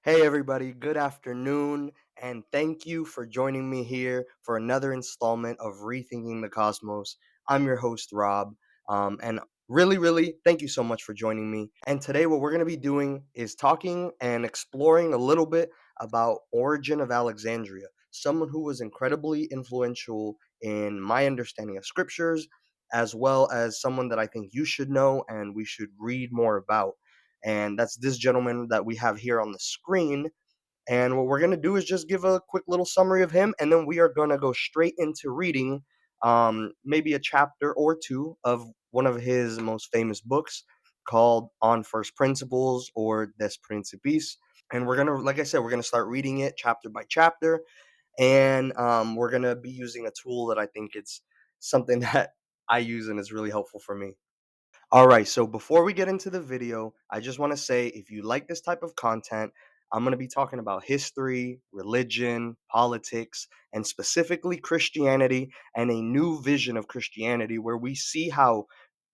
Hey, everybody, good afternoon, and thank you for joining me here for another installment of Rethinking the Cosmos. I'm your host, Rob, and really, thank you so much for joining me. And today, what we're going to be doing is talking and exploring a little bit about Origen of Alexandria, someone who was incredibly influential in my understanding of scriptures, as well as someone that I think you should know and we should read more about, and that's this gentleman that we have here on the screen. And what we're going to do is just give a quick little summary of him, and then we are going to go straight into reading maybe a chapter or two of one of his most famous books called On First Principles or Des Principiis. And we're going to, like I said, we're going to start reading it chapter by chapter. And we're going to be using a tool that I think it's something that I use and is really helpful for me. All right, so before we get into the video, I just want to say if you like this type of content, I'm going to be talking about history, religion, politics, and specifically Christianity and a new vision of Christianity where we see how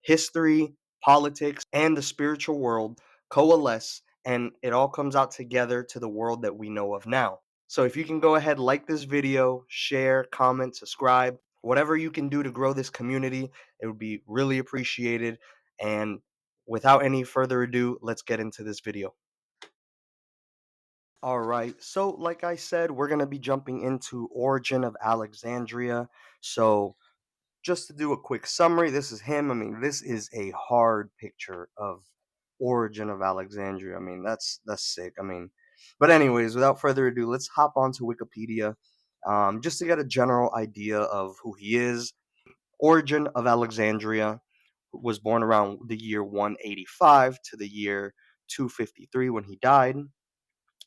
history, politics, and the spiritual world coalesce and it all comes out together to the world that we know of now. So if you can go ahead, like this video, share, comment, subscribe, whatever you can do to grow this community, it would be really appreciated. And without any further ado, let's get into this video. All right, so like I said, we're going to be jumping into Origin of Alexandria. So just to do a quick summary, this is him. I mean, this is a hard picture of Origin of Alexandria. I mean, that's sick. I mean, but anyways, without further ado, let's hop onto Wikipedia just to get a general idea of who he is. Origen of Alexandria was born around the year 185 to the year 253 when he died.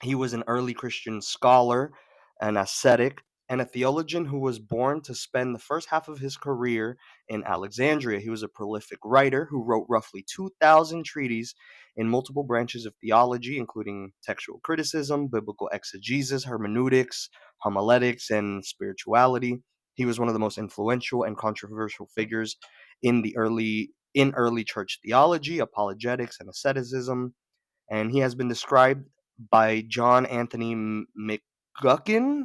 He was an early Christian scholar, an ascetic, and a theologian who was born to spend the first half of his career in Alexandria. He was a prolific writer who wrote roughly 2,000 treatises in multiple branches of theology, including textual criticism, biblical exegesis, hermeneutics, homiletics, and spirituality. He was one of the most influential and controversial figures in early church theology, apologetics, and asceticism, and he has been described by John Anthony McGuckin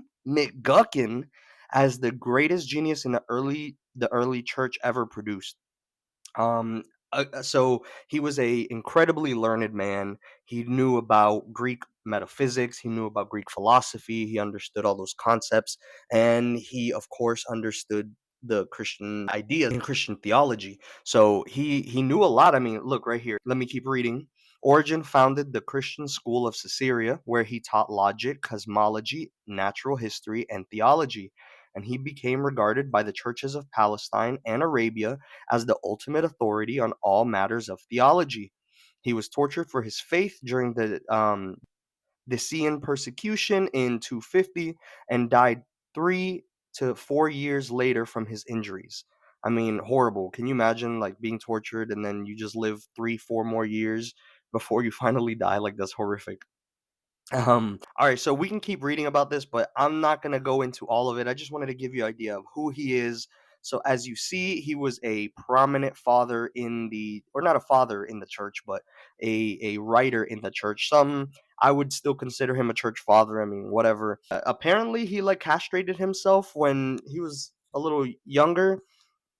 as the greatest genius in the early church ever produced. Um, so he was a incredibly learned man. He knew about Greek metaphysics. He knew about Greek philosophy. He understood all those concepts, and he, of course, understood the Christian ideas and Christian theology. So he knew a lot. I mean, look right here. Let me keep reading. Origen founded the Christian school of Caesarea, where he taught logic, cosmology, natural history, and theology. And he became regarded by the churches of Palestine and Arabia as the ultimate authority on all matters of theology. He was tortured for his faith during the Decian persecution in 250 and died 3 to 4 years later from his injuries. I mean, horrible. Can you imagine like being tortured and then you just live 3, 4 more years before you finally die? Like that's horrific. All right, so we can keep reading about this, but I'm not going to go into all of it. I just wanted to give you an idea of who he is. So as you see, he was a prominent father in the, or not a father in the church, but a writer in the church. I would still consider him a church father. I mean, whatever. Apparently he like castrated himself when he was a little younger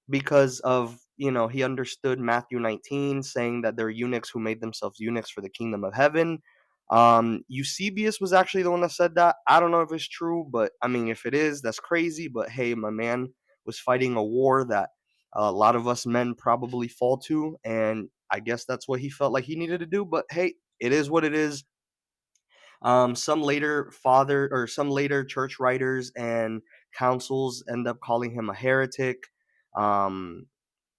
because of, he understood Matthew 19 saying that there are eunuchs who made themselves eunuchs for the kingdom of heaven. Eusebius was actually the one that said that. I don't know if it's true, but I mean, if it is, that's crazy. But hey, my man was fighting a war that a lot of us men probably fall to, and I guess that's what he felt like he needed to do. But hey, it is what it is. Some later church writers and councils end up calling him a heretic. Um,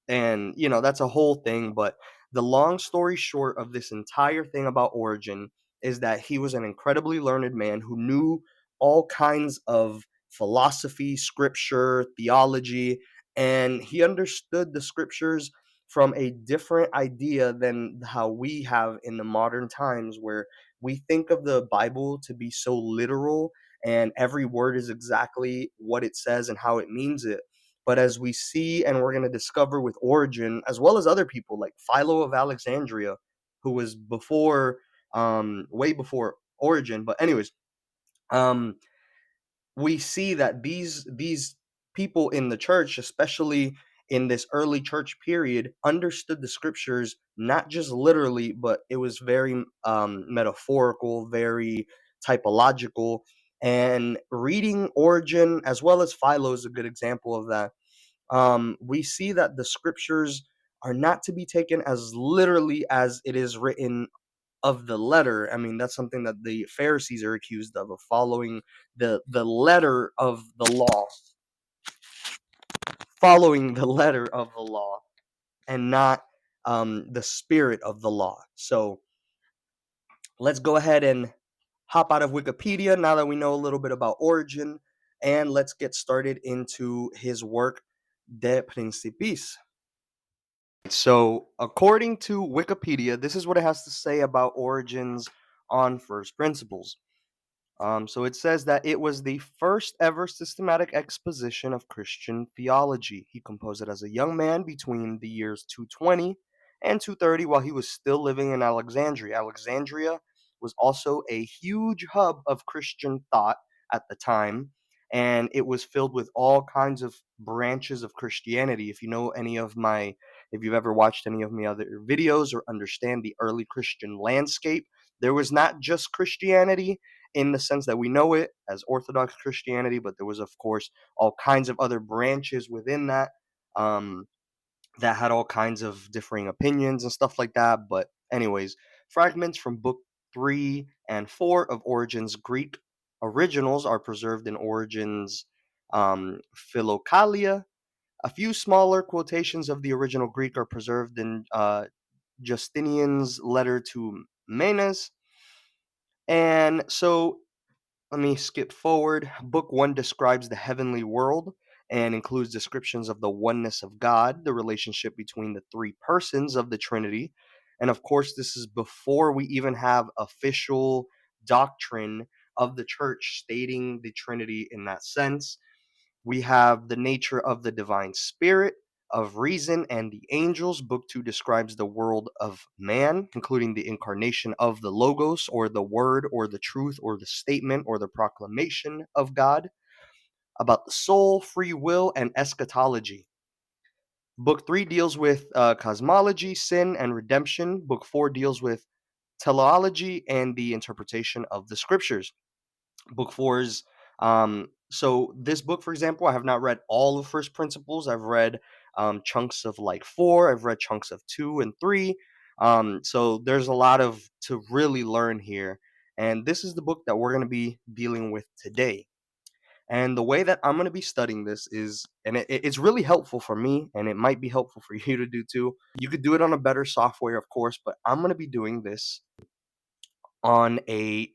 and that's a whole thing, but the long story short of this entire thing about Origen is that he was an incredibly learned man who knew all kinds of philosophy, scripture, theology, and he understood the scriptures from a different idea than how we have in the modern times, where we think of the Bible to be so literal and every word is exactly what it says and how it means it. But as we see and we're going to discover with Origen, as well as other people like Philo of Alexandria, who was way before Origin. But anyways, um, we see that these people in the church, especially in this early church period, understood the scriptures not just literally, but it was very metaphorical, very typological. And reading Origin as well as Philo is a good example of that. We see that the scriptures are not to be taken as literally as it is written of the letter. I mean, that's something that the Pharisees are accused of following the letter of the law, following the letter of the law, and not the spirit of the law. So let's go ahead and hop out of Wikipedia now that we know a little bit about Origen, and let's get started into his work, De Principiis. So, according to Wikipedia, this is what it has to say about Origen's on first principles. So it says that it was the first ever systematic exposition of Christian theology. He composed it as a young man between the years 220 and 230 while he was still living in Alexandria. Alexandria was also a huge hub of Christian thought at the time, and it was filled with all kinds of branches of Christianity. If you've ever watched any of my other videos or understand the early Christian landscape, there was not just Christianity in the sense that we know it as Orthodox Christianity, but there was, of course, all kinds of other branches within that um, that had all kinds of differing opinions and stuff like that. But, anyways, fragments from Book 3 and 4 of Origen's Greek originals are preserved in Origen's Philokalia. A few smaller quotations of the original Greek are preserved in Justinian's letter to Menes. And so let me skip forward. Book 1 describes the heavenly world and includes descriptions of the oneness of God, the relationship between the three persons of the Trinity. And of course, this is before we even have official doctrine of the church stating the Trinity in that sense. We have the nature of the divine spirit, of reason, and the angels. Book 2 describes the world of man, including the incarnation of the Logos, or the word, or the truth, or the statement, or the proclamation of God, about the soul, free will, and eschatology. Book 3 deals with cosmology, sin, and redemption. Book 4 deals with teleology and the interpretation of the scriptures. Book 4's so this book, for example, I have not read all of First Principles. I've read chunks of like 4. I've read chunks of 2 and 3. So there's a lot of to really learn here, and this is the book that we're going to be dealing with today. And the way that I'm going to be studying this is, and it's really helpful for me, and it might be helpful for you to do too. You could do it on a better software, of course, but I'm going to be doing this on a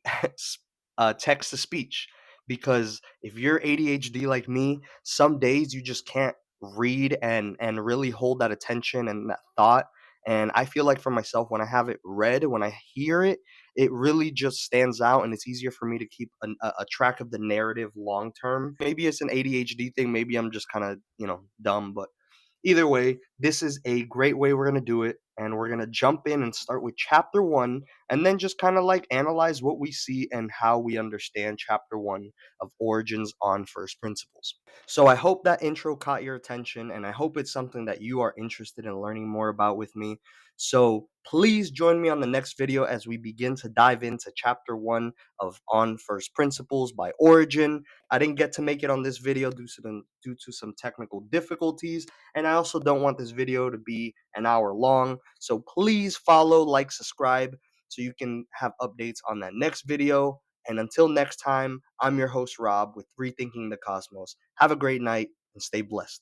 text to speech, because if you're ADHD like me, some days you just can't read and really hold that attention and that thought. And I feel like for myself, when I have it read, when I hear it, it really just stands out, and it's easier for me to keep a track of the narrative long term. Maybe it's an ADHD thing. Maybe I'm just kind of dumb, but either way, this is a great way we're going to do it. And we're going to jump in and start with chapter 1, and then just kind of like analyze what we see and how we understand chapter 1 of Origins on First Principles. So I hope that intro caught your attention, and I hope it's something that you are interested in learning more about with me. So please join me on the next video as we begin to dive into chapter 1 of On First Principles by Origen. I didn't get to make it on this video due to some technical difficulties, and I also don't want this video to be an hour long. So please follow, like, subscribe so you can have updates on that next video. And until next time, I'm your host, Rob, with Rethinking the Cosmos. Have a great night and stay blessed.